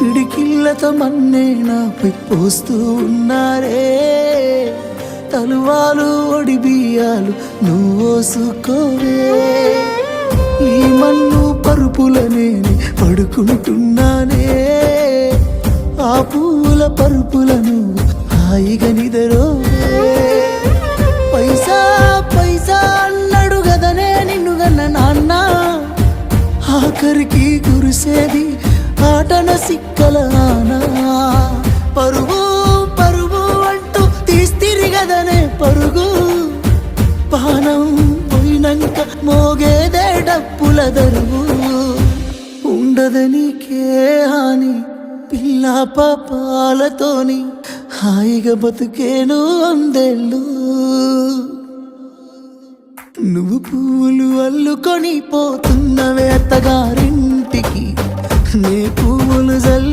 పిడికిళ్ళతో మన్నే నాపై పోస్తూ ఉన్నారే. తలువాలు ఒడి బియ్యాలు నువ్వోసుకోవే. ఈ మన్ను పరుపులనే పడుకుంటున్నానే. ఆ పూల పరుపులను హాయిగా నిదరోవే. పైసా పైసా అన్నాడు గదనే నిన్ను గన్న నాన్న. ఆఖరికి కురిసేది ఆటన సిక్కల ఆనా. పరుగు పరుగు అంటూ తీస్తిరి గదనే పరుగు. పానం పోయినంక మోగేదే డప్పుల దరువు. ఉండదనికే హాని పిల్ల పాపాలతోని హాయిగా బతుకేను వందేళ్ళు. నువ్వు పూలు అల్లుకొని పోతున్నవే అత్తగారింటికి. నే పువ్వులు